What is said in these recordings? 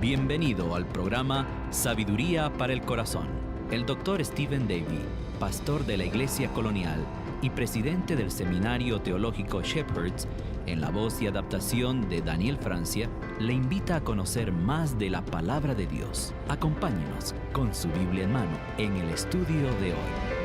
Bienvenido al programa Sabiduría para el Corazón. El Dr. Stephen Davey, pastor de la Iglesia Colonial y presidente del Seminario Teológico Shepherds, en la voz y adaptación de Daniel Francia, le invita a conocer más de la Palabra de Dios. Acompáñenos con su Biblia en mano en el estudio de hoy.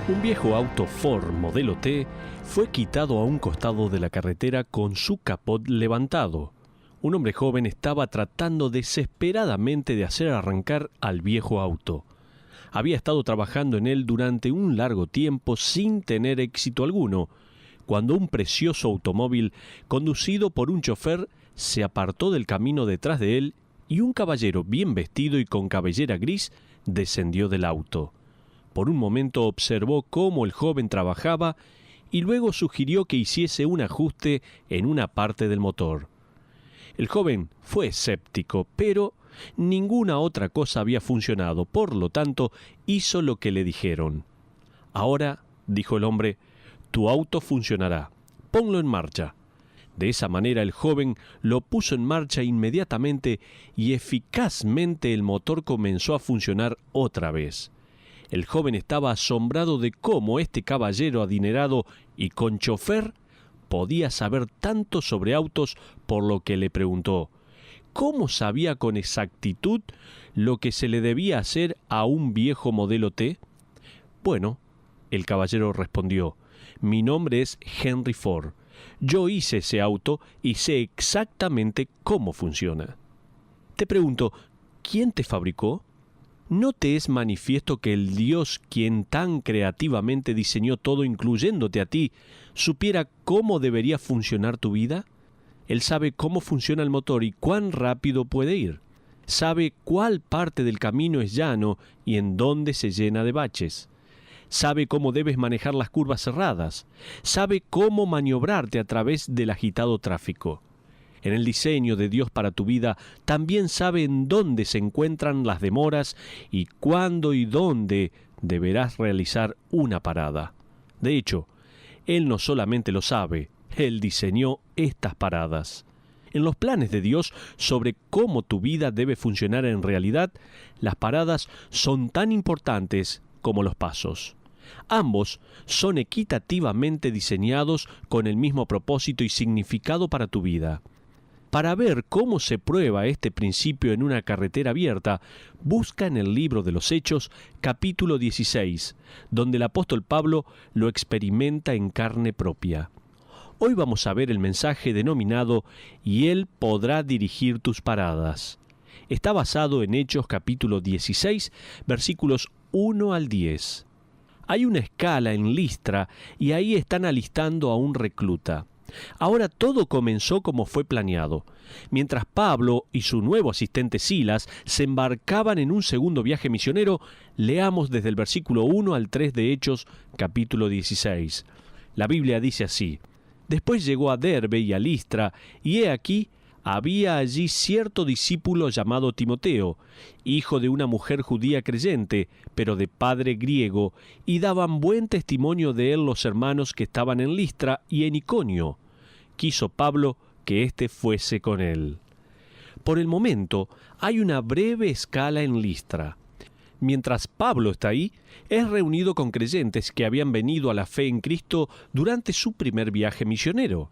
Un viejo auto Ford modelo T fue quitado a un costado de la carretera con su capot levantado. Un hombre joven estaba tratando desesperadamente de hacer arrancar al viejo auto. Había estado trabajando en él durante un largo tiempo sin tener éxito alguno, cuando un precioso automóvil conducido por un chofer se apartó del camino detrás de él y un caballero bien vestido y con cabellera gris descendió del auto. Por un momento observó cómo el joven trabajaba y luego sugirió que hiciese un ajuste en una parte del motor. El joven fue escéptico, pero ninguna otra cosa había funcionado, por lo tanto hizo lo que le dijeron. «Ahora», dijo el hombre, «tu auto funcionará. Ponlo en marcha». De esa manera el joven lo puso en marcha inmediatamente y eficazmente el motor comenzó a funcionar otra vez. El joven estaba asombrado de cómo este caballero adinerado y con chofer podía saber tanto sobre autos, por lo que le preguntó, ¿cómo sabía con exactitud lo que se le debía hacer a un viejo modelo T? Bueno, el caballero respondió, mi nombre es Henry Ford. Yo hice ese auto y sé exactamente cómo funciona. Te pregunto, ¿quién te fabricó? ¿No te es manifiesto que el Dios, quien tan creativamente diseñó todo, incluyéndote a ti, supiera cómo debería funcionar tu vida? Él sabe cómo funciona el motor y cuán rápido puede ir. Sabe cuál parte del camino es llano y en dónde se llena de baches. Sabe cómo debes manejar las curvas cerradas. Sabe cómo maniobrarte a través del agitado tráfico. En el diseño de Dios para tu vida, también sabe en dónde se encuentran las demoras y cuándo y dónde deberás realizar una parada. De hecho, Él no solamente lo sabe, Él diseñó estas paradas. En los planes de Dios sobre cómo tu vida debe funcionar en realidad, las paradas son tan importantes como los pasos. Ambos son equitativamente diseñados con el mismo propósito y significado para tu vida. Para ver cómo se prueba este principio en una carretera abierta, busca en el libro de los Hechos, capítulo 16, donde el apóstol Pablo lo experimenta en carne propia. Hoy vamos a ver el mensaje denominado «Y Él podrá dirigir tus paradas». Está basado en Hechos capítulo 16, versículos 1 al 10. Hay una escala en Listra y ahí están alistando a un recluta. Ahora todo comenzó como fue planeado. Mientras Pablo y su nuevo asistente Silas se embarcaban en un segundo viaje misionero, leamos desde el versículo 1 al 3 de Hechos, capítulo 16. La Biblia dice así: Después llegó a Derbe y a Listra, y he aquí, había allí cierto discípulo llamado Timoteo, hijo de una mujer judía creyente, pero de padre griego, y daban buen testimonio de él los hermanos que estaban en Listra y en Iconio. Quiso Pablo que éste fuese con él. Por el momento, hay una breve escala en Listra. Mientras Pablo está ahí, es reunido con creyentes que habían venido a la fe en Cristo durante su primer viaje misionero.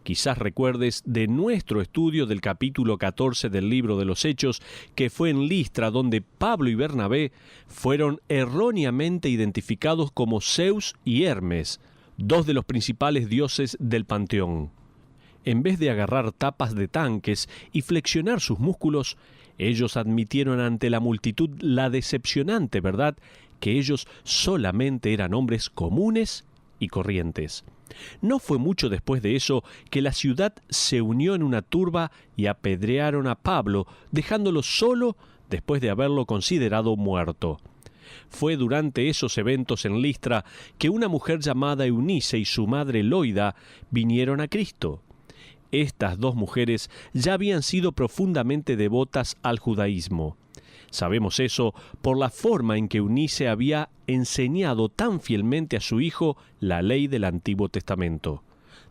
Quizás recuerdes de nuestro estudio del capítulo 14 del libro de los Hechos, que fue en Listra donde Pablo y Bernabé fueron erróneamente identificados como Zeus y Hermes, dos de los principales dioses del panteón. En vez de agarrar tapas de tanques y flexionar sus músculos, ellos admitieron ante la multitud la decepcionante verdad que ellos solamente eran hombres comunes y corrientes. No fue mucho después de eso que la ciudad se unió en una turba y apedrearon a Pablo, dejándolo solo después de haberlo considerado muerto. Fue durante esos eventos en Listra que una mujer llamada Eunice y su madre Loida vinieron a Cristo. Estas dos mujeres ya habían sido profundamente devotas al judaísmo. Sabemos eso por la forma en que Eunice había enseñado tan fielmente a su hijo la ley del Antiguo Testamento.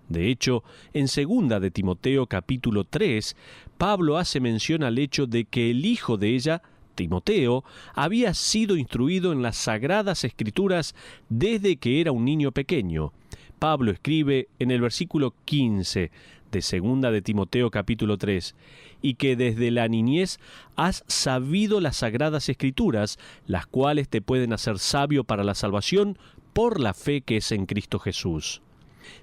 De hecho, en 2 de Timoteo capítulo 3, Pablo hace mención al hecho de que el hijo de ella, Timoteo, había sido instruido en las Sagradas Escrituras desde que era un niño pequeño. Pablo escribe en el versículo 15 de 2 de Timoteo capítulo 3, y que desde la niñez has sabido las Sagradas Escrituras, las cuales te pueden hacer sabio para la salvación por la fe que es en Cristo Jesús.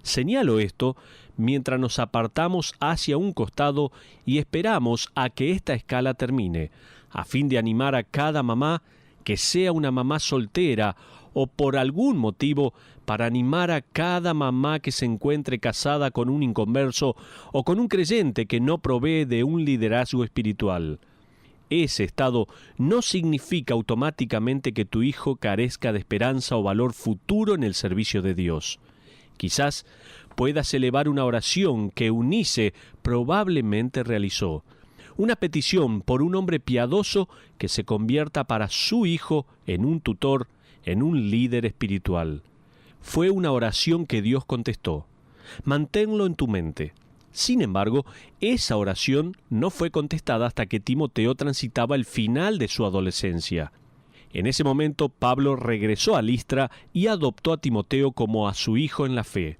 Señalo esto mientras nos apartamos hacia un costado y esperamos a que esta escala termine, a fin de animar a cada mamá, que sea una mamá soltera o por algún motivo, para animar a cada mamá que se encuentre casada con un inconverso o con un creyente que no provee de un liderazgo espiritual. Ese estado no significa automáticamente que tu hijo carezca de esperanza o valor futuro en el servicio de Dios. Quizás puedas elevar una oración que Eunice probablemente realizó, una petición por un hombre piadoso que se convierta para su hijo en un tutor, en un líder espiritual. Fue una oración que Dios contestó. Manténlo en tu mente. Sin embargo, esa oración no fue contestada hasta que Timoteo transitaba el final de su adolescencia. En ese momento, Pablo regresó a Listra y adoptó a Timoteo como a su hijo en la fe.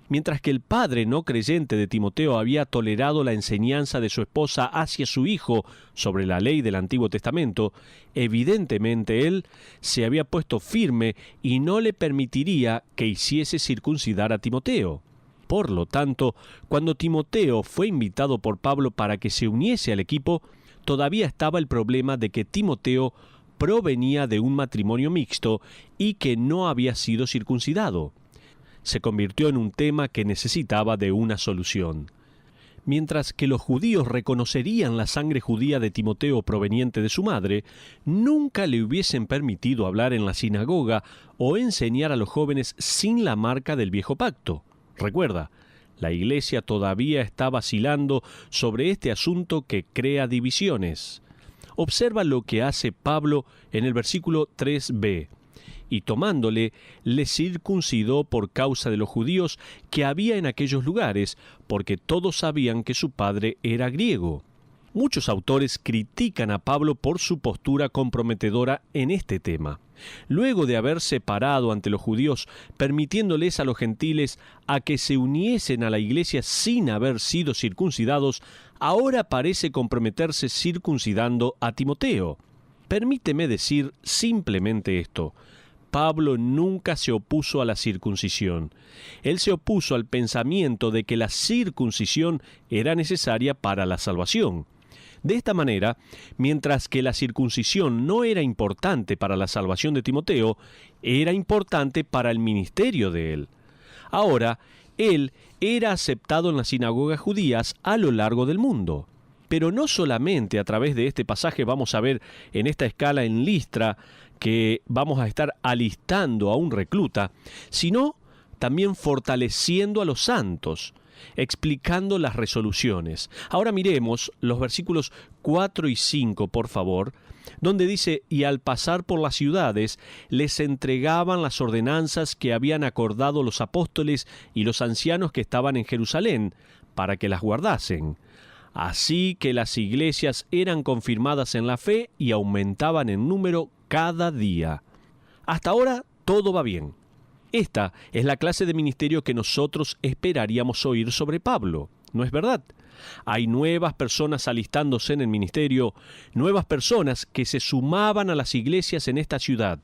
Mientras que el padre no creyente de Timoteo había tolerado la enseñanza de su esposa hacia su hijo sobre la ley del Antiguo Testamento, evidentemente él se había puesto firme y no le permitiría que hiciese circuncidar a Timoteo. Por lo tanto, cuando Timoteo fue invitado por Pablo para que se uniese al equipo, todavía estaba el problema de que Timoteo provenía de un matrimonio mixto y que no había sido circuncidado. Se convirtió en un tema que necesitaba de una solución. Mientras que los judíos reconocerían la sangre judía de Timoteo proveniente de su madre, nunca le hubiesen permitido hablar en la sinagoga o enseñar a los jóvenes sin la marca del viejo pacto. Recuerda, la iglesia todavía está vacilando sobre este asunto que crea divisiones. Observa lo que hace Pablo en el versículo 3b. Y tomándole, le circuncidó por causa de los judíos que había en aquellos lugares, porque todos sabían que su padre era griego. Muchos autores critican a Pablo por su postura comprometedora en este tema. Luego de haberse parado ante los judíos, permitiéndoles a los gentiles a que se uniesen a la iglesia sin haber sido circuncidados, ahora parece comprometerse circuncidando a Timoteo. Permíteme decir simplemente esto. Pablo nunca se opuso a la circuncisión. Él se opuso al pensamiento de que la circuncisión era necesaria para la salvación. De esta manera, mientras que la circuncisión no era importante para la salvación de Timoteo, era importante para el ministerio de él. Ahora, él era aceptado en las sinagogas judías a lo largo del mundo. Pero no solamente a través de este pasaje vamos a ver en esta escala en Listra que vamos a estar alistando a un recluta, sino también fortaleciendo a los santos, explicando las resoluciones. Ahora miremos los versículos 4 y 5, por favor, donde dice, y al pasar por las ciudades, les entregaban las ordenanzas que habían acordado los apóstoles y los ancianos que estaban en Jerusalén, para que las guardasen. Así que las iglesias eran confirmadas en la fe y aumentaban en número cada día. Hasta ahora todo va bien. Esta es la clase de ministerio que nosotros esperaríamos oír sobre Pablo, ¿no es verdad? Hay nuevas personas alistándose en el ministerio, nuevas personas que se sumaban a las iglesias en esta ciudad.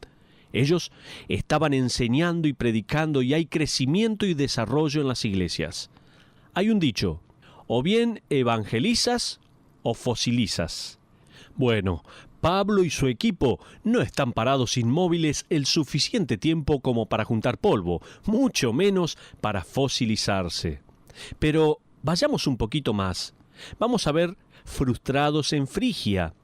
Ellos estaban enseñando y predicando y hay crecimiento y desarrollo en las iglesias. Hay un dicho, o bien evangelizas o fosilizas. Bueno, Pablo y su equipo no están parados inmóviles el suficiente tiempo como para juntar polvo, mucho menos para fosilizarse. Pero vayamos un poquito más. Vamos a ver frustrados en Frigia,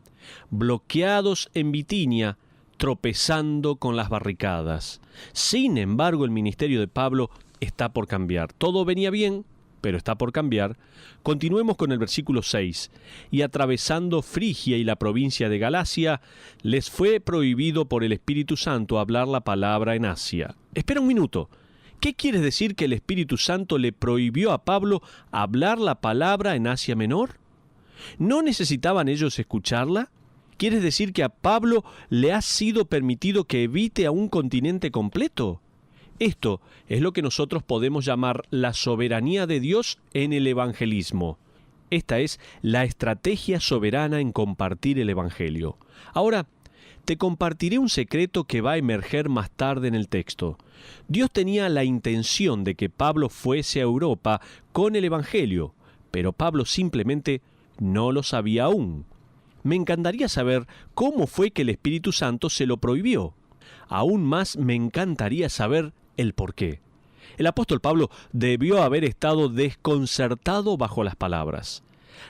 bloqueados en Bitinia, tropezando con las barricadas. Sin embargo, el ministerio de Pablo está por cambiar. Todo venía bien, pero está por cambiar. Continuemos con el versículo 6. Y atravesando Frigia y la provincia de Galacia, les fue prohibido por el Espíritu Santo hablar la palabra en Asia. Espera un minuto. ¿Qué quiere decir que el Espíritu Santo le prohibió a Pablo hablar la palabra en Asia Menor? ¿No necesitaban ellos escucharla? ¿Quieres decir que a Pablo le ha sido permitido que evite a un continente completo? Esto es lo que nosotros podemos llamar la soberanía de Dios en el evangelismo. Esta es la estrategia soberana en compartir el evangelio. Ahora, te compartiré un secreto que va a emerger más tarde en el texto. Dios tenía la intención de que Pablo fuese a Europa con el evangelio, pero Pablo simplemente no lo sabía aún. Me encantaría saber cómo fue que el Espíritu Santo se lo prohibió. Aún más me encantaría saber el por qué. El apóstol Pablo debió haber estado desconcertado bajo las palabras.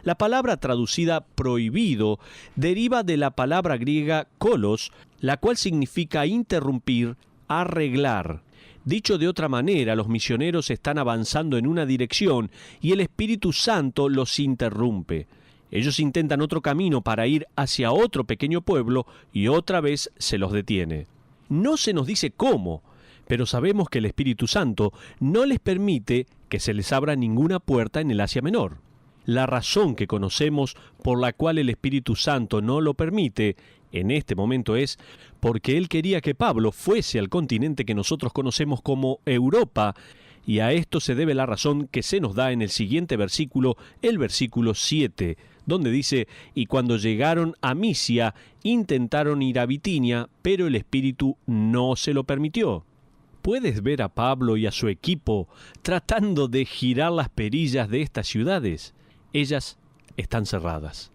La palabra traducida prohibido deriva de la palabra griega kolos, la cual significa interrumpir, arreglar. Dicho de otra manera, los misioneros están avanzando en una dirección y el Espíritu Santo los interrumpe. Ellos intentan otro camino para ir hacia otro pequeño pueblo y otra vez se los detiene. No se nos dice cómo, pero sabemos que el Espíritu Santo no les permite que se les abra ninguna puerta en el Asia Menor. La razón que conocemos por la cual el Espíritu Santo no lo permite en este momento es porque Él quería que Pablo fuese al continente que nosotros conocemos como Europa, y a esto se debe la razón que se nos da en el siguiente versículo, el versículo 7, donde dice: y cuando llegaron a Misia, intentaron ir a Bitinia, pero el Espíritu no se lo permitió. Puedes ver a Pablo y a su equipo tratando de girar las perillas de estas ciudades. Ellas están cerradas.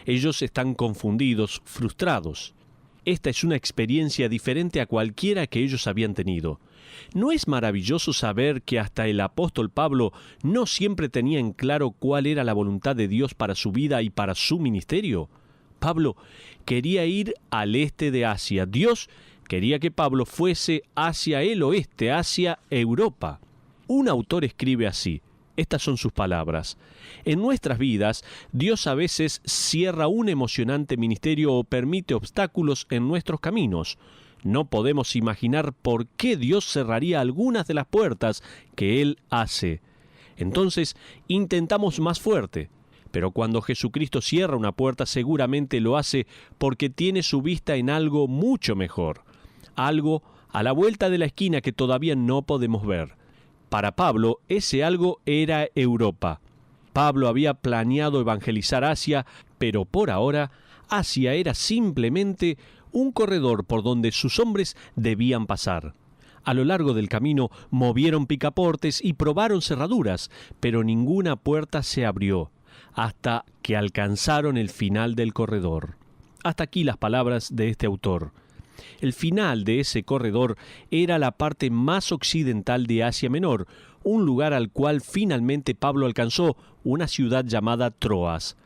Ellos están confundidos, frustrados. Esta es una experiencia diferente a cualquiera que ellos habían tenido. ¿No es maravilloso saber que hasta el apóstol Pablo no siempre tenía en claro cuál era la voluntad de Dios para su vida y para su ministerio? Pablo quería ir al este de Asia. Dios quería que Pablo fuese hacia el oeste, hacia Europa. Un autor escribe así. Estas son sus palabras. En nuestras vidas, Dios a veces cierra un emocionante ministerio o permite obstáculos en nuestros caminos. No podemos imaginar por qué Dios cerraría algunas de las puertas que Él hace. Entonces, intentamos más fuerte. Pero cuando Jesucristo cierra una puerta, seguramente lo hace porque tiene su vista en algo mucho mejor. Algo a la vuelta de la esquina que todavía no podemos ver. Para Pablo, ese algo era Europa. Pablo había planeado evangelizar Asia, pero por ahora, Asia era simplemente un corredor por donde sus hombres debían pasar. A lo largo del camino movieron picaportes y probaron cerraduras, pero ninguna puerta se abrió, hasta que alcanzaron el final del corredor. Hasta aquí las palabras de este autor. El final de ese corredor era la parte más occidental de Asia Menor, un lugar al cual finalmente Pablo alcanzó, una ciudad llamada Troas.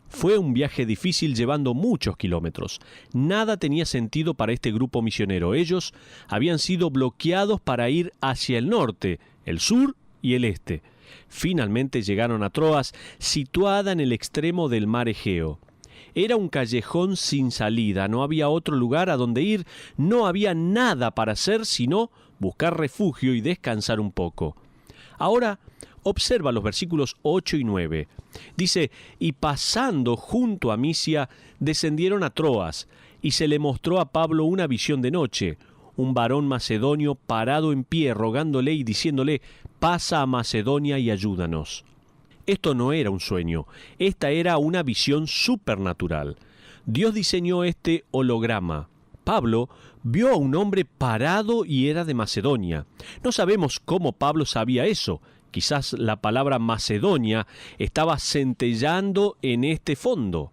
Fue un viaje difícil llevando muchos kilómetros. Nada tenía sentido para este grupo misionero. Ellos habían sido bloqueados para ir hacia el norte, el sur y el este. Finalmente llegaron a Troas, situada en el extremo del mar Egeo. Era un callejón sin salida, no había otro lugar a donde ir, no había nada para hacer sino buscar refugio y descansar un poco. Ahora, observa los versículos 8 y 9. Dice: y pasando junto a Misia, descendieron a Troas, y se le mostró a Pablo una visión de noche, un varón macedonio parado en pie, rogándole y diciéndole: pasa a Macedonia y ayúdanos. Esto no era un sueño, esta era una visión supernatural. Dios diseñó este holograma. Pablo vio a un hombre parado y era de Macedonia. No sabemos cómo Pablo sabía eso. Quizás la palabra Macedonia estaba centellando en este fondo.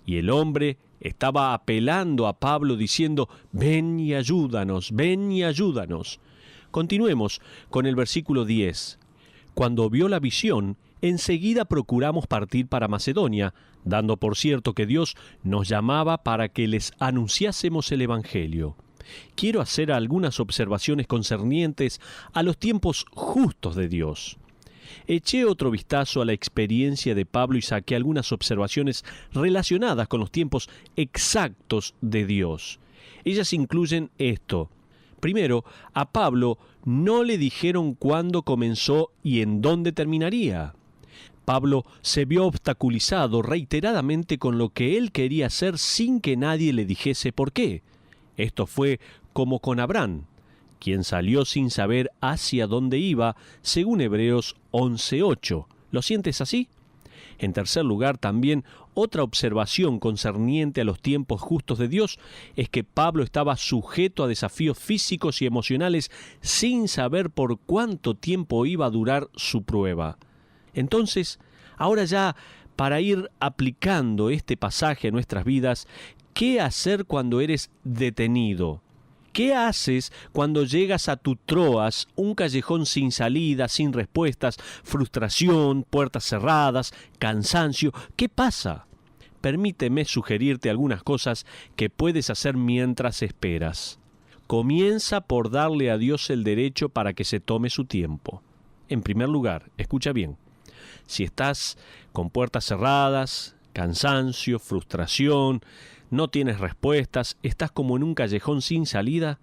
Y el hombre estaba apelando a Pablo diciendo: ven y ayúdanos, ven y ayúdanos. Continuemos con el versículo 10. Cuando vio la visión, enseguida procuramos partir para Macedonia, dando por cierto que Dios nos llamaba para que les anunciásemos el Evangelio. Quiero hacer algunas observaciones concernientes a los tiempos justos de Dios. Eché otro vistazo a la experiencia de Pablo y saqué algunas observaciones relacionadas con los tiempos exactos de Dios. Ellas incluyen esto. Primero, a Pablo no le dijeron cuándo comenzó y en dónde terminaría. Pablo se vio obstaculizado reiteradamente con lo que él quería hacer sin que nadie le dijese por qué. Esto fue como con Abraham, quien salió sin saber hacia dónde iba, según Hebreos 11:8. ¿Lo sientes así? En tercer lugar, también otra observación concerniente a los tiempos justos de Dios es que Pablo estaba sujeto a desafíos físicos y emocionales sin saber por cuánto tiempo iba a durar su prueba. Entonces, ahora ya, para ir aplicando este pasaje a nuestras vidas, ¿qué hacer cuando eres detenido? ¿Qué haces cuando llegas a tu Troas, un callejón sin salida, sin respuestas, frustración, puertas cerradas, cansancio? ¿Qué pasa? Permíteme sugerirte algunas cosas que puedes hacer mientras esperas. Comienza por darle a Dios el derecho para que se tome su tiempo. En primer lugar, escucha bien. Si estás con puertas cerradas, cansancio, frustración, no tienes respuestas, estás como en un callejón sin salida,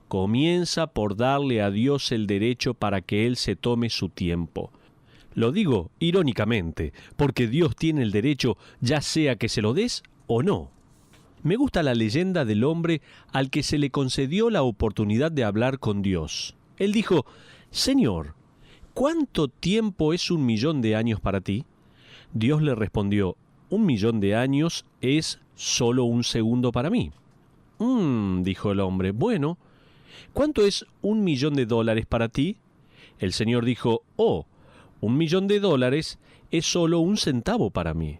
comienza por darle a Dios el derecho para que Él se tome su tiempo. Lo digo irónicamente, porque Dios tiene el derecho ya sea que se lo des o no. Me gusta la leyenda del hombre al que se le concedió la oportunidad de hablar con Dios. Él dijo: «Señor, ¿cuánto tiempo es 1.000.000 de años para ti?». Dios le respondió: 1.000.000 de años es solo un segundo para mí. Dijo el hombre, bueno, ¿cuánto es $1.000.000 para ti? El Señor dijo, $1.000.000 es solo un centavo para mí.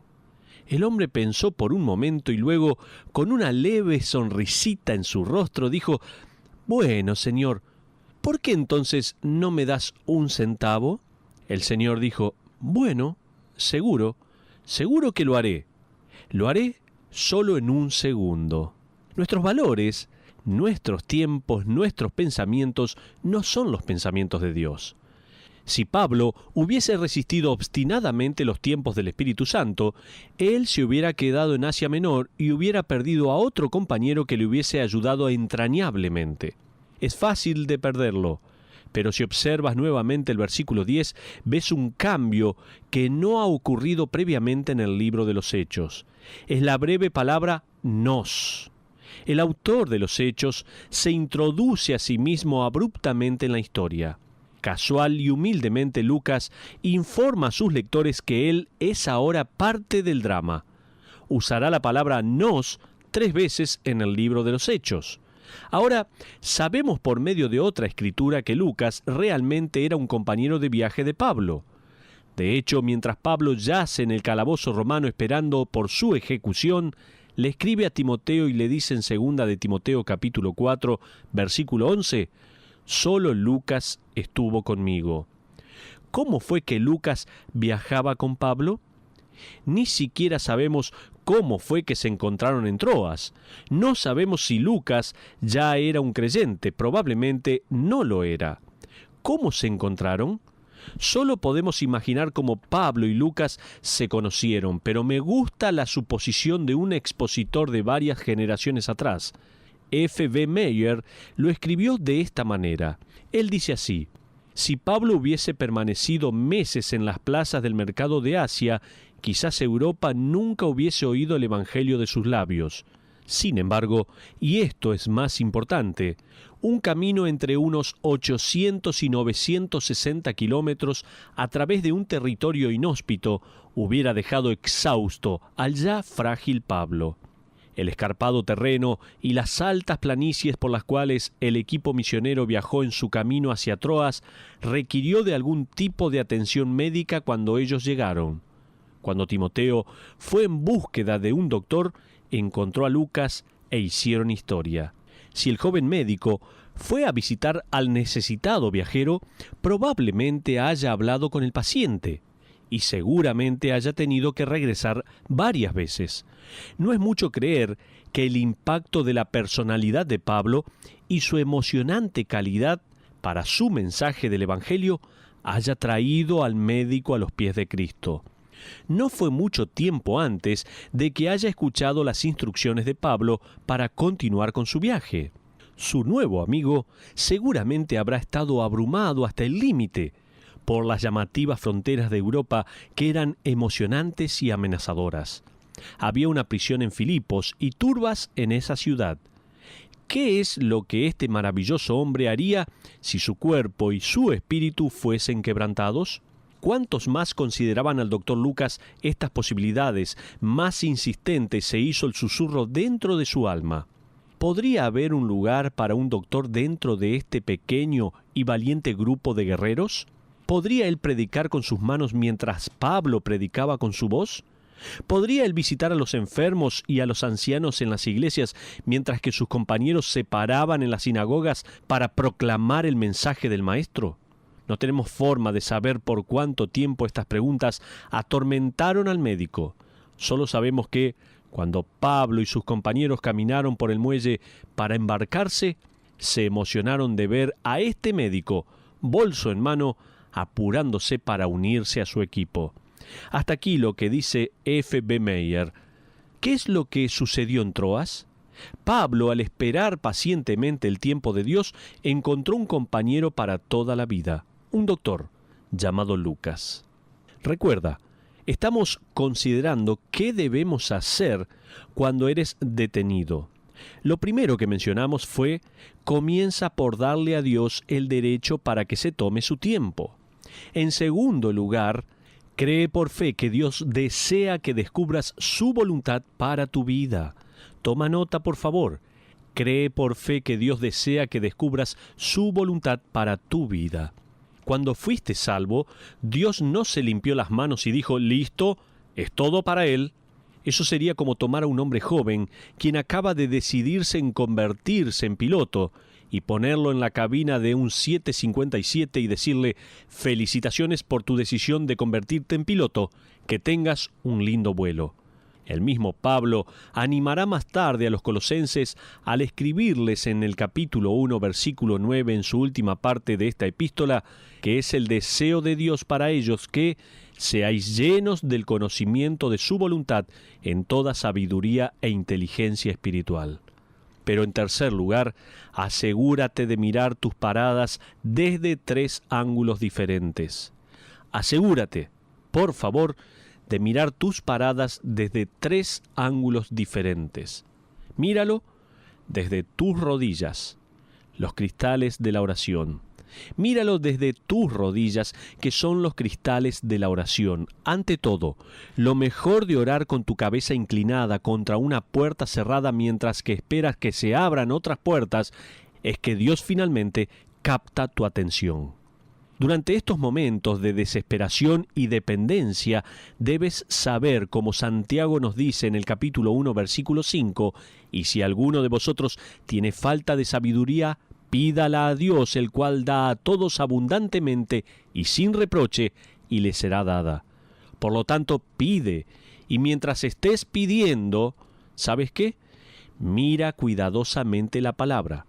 El hombre pensó por un momento y luego, con una leve sonrisita en su rostro, dijo, bueno, Señor, ¿por qué entonces no me das un centavo? El Señor dijo, bueno, seguro que lo haré. Lo haré solo en un segundo. Nuestros valores, nuestros tiempos, nuestros pensamientos no son los pensamientos de Dios. Si Pablo hubiese resistido obstinadamente los tiempos del Espíritu Santo, él se hubiera quedado en Asia Menor y hubiera perdido a otro compañero que le hubiese ayudado entrañablemente. Es fácil de perderlo, pero si observas nuevamente el versículo 10, ves un cambio que no ha ocurrido previamente en el libro de los Hechos. Es la breve palabra nos. El autor de los Hechos se introduce a sí mismo abruptamente en la historia. Casual y humildemente Lucas informa a sus lectores que él es ahora parte del drama. Usará la palabra nos 3 veces en el libro de los Hechos. Ahora, sabemos por medio de otra escritura que Lucas realmente era un compañero de viaje de Pablo. De hecho, mientras Pablo yace en el calabozo romano esperando por su ejecución, le escribe a Timoteo y le dice en 2 de Timoteo capítulo 4, versículo 11, «Solo Lucas estuvo conmigo». ¿Cómo fue que Lucas viajaba con Pablo? Ni siquiera sabemos cómo fue que se encontraron en Troas. No sabemos si Lucas ya era un creyente, probablemente no lo era. ¿Cómo se encontraron? Solo podemos imaginar cómo Pablo y Lucas se conocieron, pero me gusta la suposición de un expositor de varias generaciones atrás. F.B. Meyer lo escribió de esta manera. Él dice así: si Pablo hubiese permanecido meses en las plazas del mercado de Asia, quizás Europa nunca hubiese oído el Evangelio de sus labios. Sin embargo, y esto es más importante, un camino entre unos 800 y 960 kilómetros a través de un territorio inhóspito hubiera dejado exhausto al ya frágil Pablo. El escarpado terreno y las altas planicies por las cuales el equipo misionero viajó en su camino hacia Troas requirió de algún tipo de atención médica cuando ellos llegaron. Cuando Timoteo fue en búsqueda de un doctor, encontró a Lucas e hicieron historia. Si el joven médico fue a visitar al necesitado viajero, probablemente haya hablado con el paciente y seguramente haya tenido que regresar varias veces. No es mucho creer que el impacto de la personalidad de Pablo y su emocionante calidad para su mensaje del Evangelio haya traído al médico a los pies de Cristo. No fue mucho tiempo antes de que haya escuchado las instrucciones de Pablo para continuar con su viaje. Su nuevo amigo seguramente habrá estado abrumado hasta el límite por las llamativas fronteras de Europa que eran emocionantes y amenazadoras. Había una prisión en Filipos y turbas en esa ciudad. ¿Qué es lo que este maravilloso hombre haría si su cuerpo y su espíritu fuesen quebrantados? ¿Cuántos más consideraban al doctor Lucas estas posibilidades? Más insistente se hizo el susurro dentro de su alma. ¿Podría haber un lugar para un doctor dentro de este pequeño y valiente grupo de guerreros? ¿Podría él predicar con sus manos mientras Pablo predicaba con su voz? ¿Podría él visitar a los enfermos y a los ancianos en las iglesias mientras que sus compañeros se paraban en las sinagogas para proclamar el mensaje del Maestro? No tenemos forma de saber por cuánto tiempo estas preguntas atormentaron al médico. Solo sabemos que, cuando Pablo y sus compañeros caminaron por el muelle para embarcarse, se emocionaron de ver a este médico, bolso en mano, apurándose para unirse a su equipo. Hasta aquí lo que dice F. B. Meyer. ¿Qué es lo que sucedió en Troas? Pablo, al esperar pacientemente el tiempo de Dios, encontró un compañero para toda la vida, un doctor llamado Lucas. Recuerda, estamos considerando qué debemos hacer cuando eres detenido. Lo primero que mencionamos fue: comienza por darle a Dios el derecho para que se tome su tiempo. En segundo lugar, cree por fe que Dios desea que descubras su voluntad para tu vida. Toma nota, por favor. Cree por fe que Dios desea que descubras su voluntad para tu vida. Cuando fuiste salvo, Dios no se limpió las manos y dijo: listo, es todo para Él. Eso sería como tomar a un hombre joven, quien acaba de decidirse en convertirse en piloto, y ponerlo en la cabina de un 757 y decirle: felicitaciones por tu decisión de convertirte en piloto, que tengas un lindo vuelo. El mismo Pablo animará más tarde a los colosenses al escribirles en el capítulo 1, versículo 9, en su última parte de esta epístola, que es el deseo de Dios para ellos que seáis llenos del conocimiento de su voluntad en toda sabiduría e inteligencia espiritual. Pero en tercer lugar, asegúrate de mirar tus paradas desde 3 ángulos diferentes. Asegúrate, por favor, de mirar tus paradas desde 3 ángulos diferentes. Míralo desde tus rodillas, los cristales de la oración. Míralo desde tus rodillas, que son los cristales de la oración. Ante todo, lo mejor de orar con tu cabeza inclinada contra una puerta cerrada mientras que esperas que se abran otras puertas es que Dios finalmente capta tu atención. Durante estos momentos de desesperación y dependencia, debes saber, como Santiago nos dice en el capítulo 1, versículo 5, y si alguno de vosotros tiene falta de sabiduría, pídala a Dios, el cual da a todos abundantemente y sin reproche, y le será dada. Por lo tanto, pide, y mientras estés pidiendo, ¿sabes qué? Mira cuidadosamente la palabra.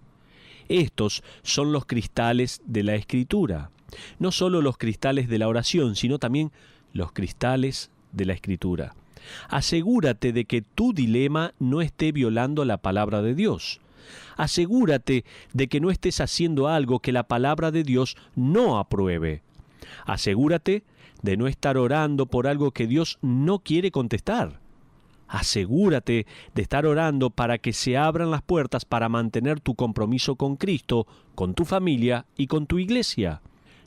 Estos son los cristales de la Escritura. No solo los cristales de la oración, sino también los cristales de la Escritura. Asegúrate de que tu dilema no esté violando la palabra de Dios. Asegúrate de que no estés haciendo algo que la palabra de Dios no apruebe. Asegúrate de no estar orando por algo que Dios no quiere contestar. Asegúrate de estar orando para que se abran las puertas para mantener tu compromiso con Cristo, con tu familia y con tu iglesia.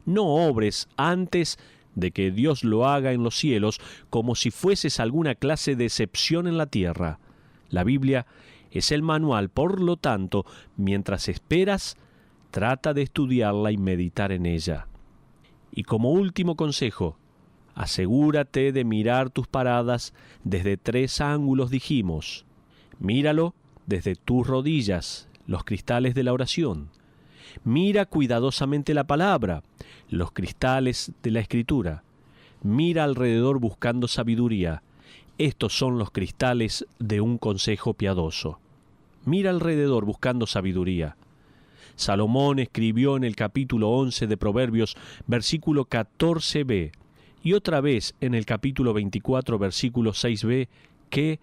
No obres antes de que Dios lo haga en los cielos como si fueses alguna clase de excepción en la tierra. La Biblia es el manual, por lo tanto, mientras esperas, trata de estudiarla y meditar en ella. Y como último consejo, asegúrate de mirar tus paradas desde 3 ángulos, dijimos. Míralo desde tus rodillas, los cristales de la oración. Mira cuidadosamente la palabra, los cristales de la Escritura. Mira alrededor buscando sabiduría. Estos son los cristales de un consejo piadoso. Mira alrededor buscando sabiduría. Salomón escribió en el capítulo 11 de Proverbios, versículo 14b, y otra vez en el capítulo 24, versículo 6b, que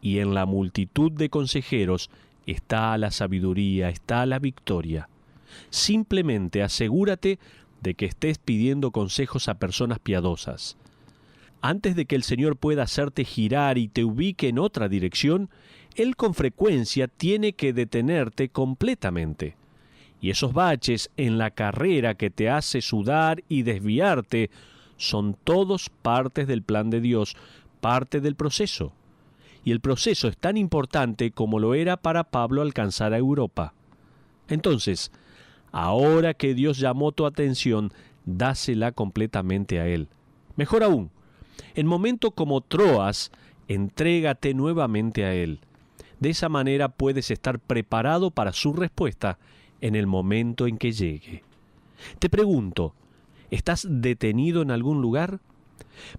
«Y en la multitud de consejeros está la sabiduría, está la victoria». Simplemente asegúrate de que estés pidiendo consejos a personas piadosas. Antes de que el Señor pueda hacerte girar y te ubique en otra dirección, Él con frecuencia tiene que detenerte completamente. Y esos baches en la carrera que te hace sudar y desviarte son todos partes del plan de Dios, parte del proceso. Y el proceso es tan importante como lo era para Pablo alcanzar a Europa. Entonces, ahora que Dios llamó tu atención, dásela completamente a Él. Mejor aún, en momentos como Troas, entrégate nuevamente a Él. De esa manera puedes estar preparado para su respuesta en el momento en que llegue. Te pregunto, ¿estás detenido en algún lugar?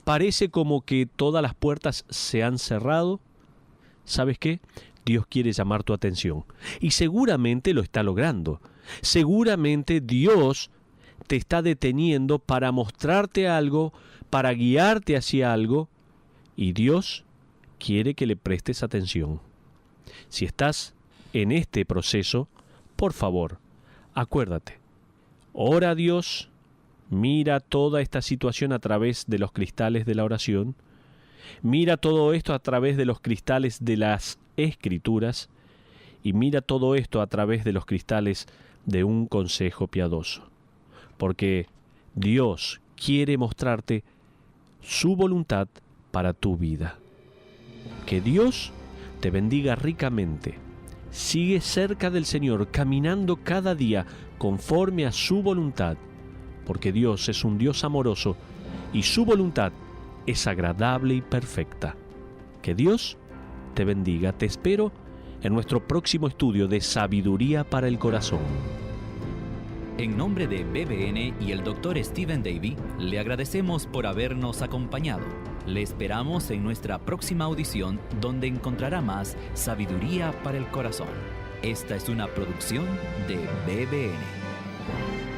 ¿Parece como que todas las puertas se han cerrado? ¿Sabes qué? Dios quiere llamar tu atención y seguramente lo está logrando. Seguramente Dios te está deteniendo para mostrarte algo, para guiarte hacia algo, y Dios quiere que le prestes atención. Si estás en este proceso, por favor, acuérdate, ora a Dios, mira toda esta situación a través de los cristales de la oración, mira todo esto a través de los cristales de las Escrituras y mira todo esto a través de los cristales de un consejo piadoso. Porque Dios quiere mostrarte su voluntad para tu vida. Que Dios te bendiga ricamente. Sigue cerca del Señor, caminando cada día conforme a su voluntad, porque Dios es un Dios amoroso y su voluntad es agradable y perfecta. Que Dios te bendiga. Te espero en nuestro próximo estudio de Sabiduría para el Corazón. En nombre de BBN y el Dr. Stephen Davey, le agradecemos por habernos acompañado. Le esperamos en nuestra próxima audición, donde encontrará más Sabiduría para el Corazón. Esta es una producción de BBN.